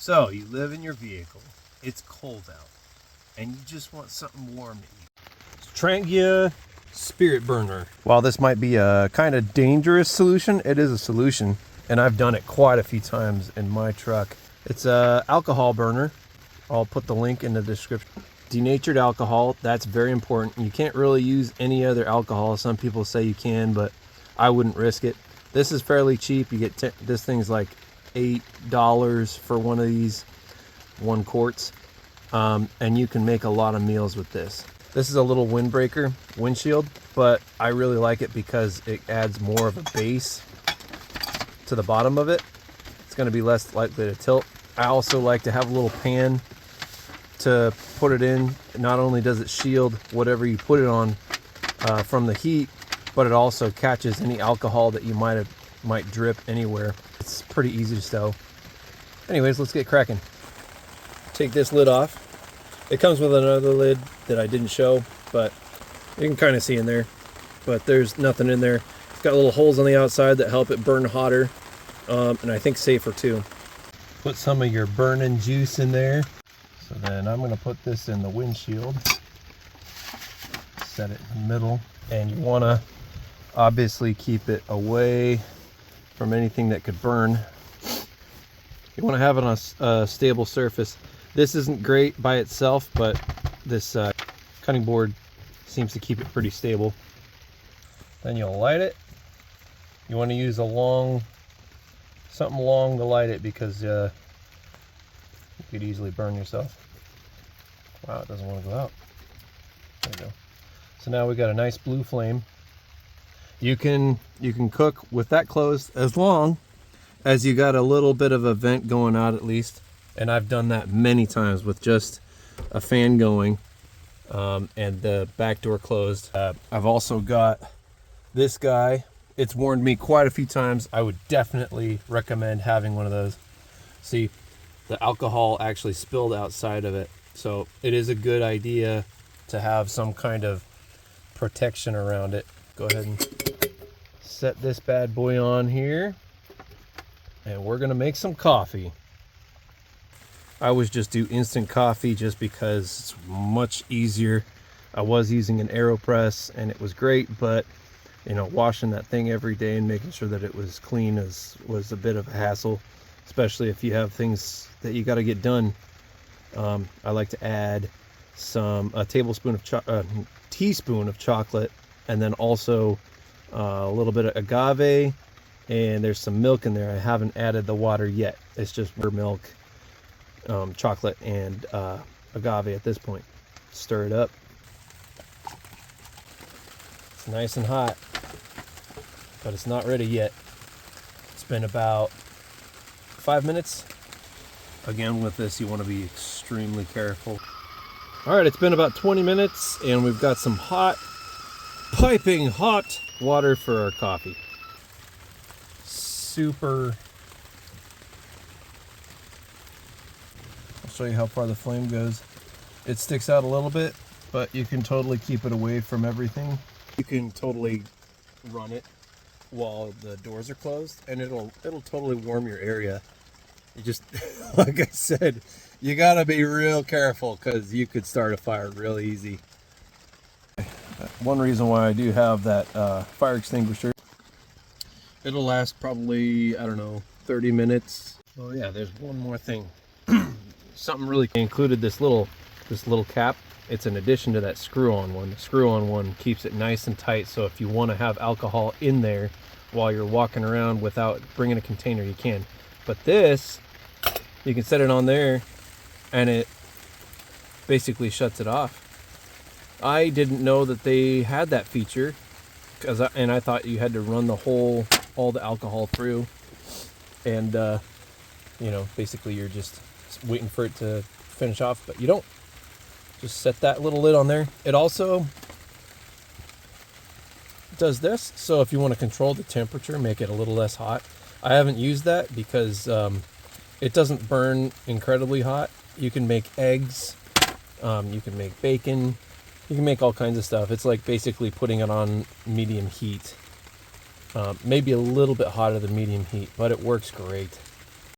So you live in your vehicle, it's cold out, and you just want something warm to eat. Trangia spirit burner. While this might be a kind of dangerous solution, it is a solution, and I've done it quite a few times in my truck. It's a alcohol burner. I'll put the link in the description. Denatured alcohol, that's very important. You can't really use any other alcohol. Some people say you can, but I wouldn't risk it. This is fairly cheap. You get this thing's like $8 for one of these 1 quarts, and you can make a lot of meals with this. This is a little windbreaker windshield, but I really like it because it adds more of a base to the bottom of it. It's going to be less likely to tilt. I also like to have a little pan to put it in. Not only does it shield whatever you put it on from the heat, but it also catches any alcohol that you might drip anywhere. It's pretty easy to stow. Anyways, let's get cracking. Take this lid off. It comes with another lid that I didn't show, but you can kind of see in there, but there's nothing in there. It's got little holes on the outside that help it burn hotter, and I think safer too. Put some of your burning juice in there. So then I'm going to put this in the windshield, set it in the middle, and you want to obviously keep it away from anything that could burn. You want to have it on a stable surface. This isn't great by itself, but this cutting board seems to keep it pretty stable. Then you'll light it. You want to use something long to light it, because you could easily burn yourself. Wow, it doesn't want to go out. There you go. So now we got a nice blue flame. You can cook with that closed as long as you got a little bit of a vent going out at least. And I've done that many times with just a fan going and the back door closed. I've also got this guy. It's warned me quite a few times. I would definitely recommend having one of those. See, the alcohol actually spilled outside of it. So it is a good idea to have some kind of protection around it. Go ahead and set this bad boy on here. And we're gonna make some coffee. I always just do instant coffee just because it's much easier. I was using an AeroPress and it was great, but you know, washing that thing every day and making sure that it was clean was a bit of a hassle, especially if you have things that you got to get done. I like to add a teaspoon of chocolate, and then also a little bit of agave, and there's some milk in there. I haven't added the water yet. It's just milk, chocolate, and agave at this point. Stir it up. It's nice and hot, but it's not ready yet. It's been about 5 minutes. Again, with this, you want to be extremely careful. All right, it's been about 20 minutes, and we've got some hot, piping hot water for our coffee. Super. I'll show you how far the flame goes. It sticks out a little bit, but you can totally keep it away from everything. You can totally run it while the doors are closed, and it'll totally warm your area. You just, like I said, you gotta be real careful because you could start a fire real easy. One reason why I do have that fire extinguisher, it'll last probably, I don't know, 30 minutes. Oh yeah, there's one more thing. Something really included this little cap. It's an addition to that screw-on one. The screw-on one keeps it nice and tight, so if you want to have alcohol in there while you're walking around without bringing a container, you can. But this, you can set it on there and it basically shuts it off. I didn't know that they had that feature, and I thought you had to run all the alcohol through, and you know, basically you're just waiting for it to finish off, but you don't. Just set that little lid on there. It also does this, so if you want to control the temperature, make it a little less hot. I haven't used that because it doesn't burn incredibly hot. You can make eggs, you can make bacon, you can make all kinds of stuff. It's like basically putting it on medium heat. Maybe a little bit hotter than medium heat, but it works great.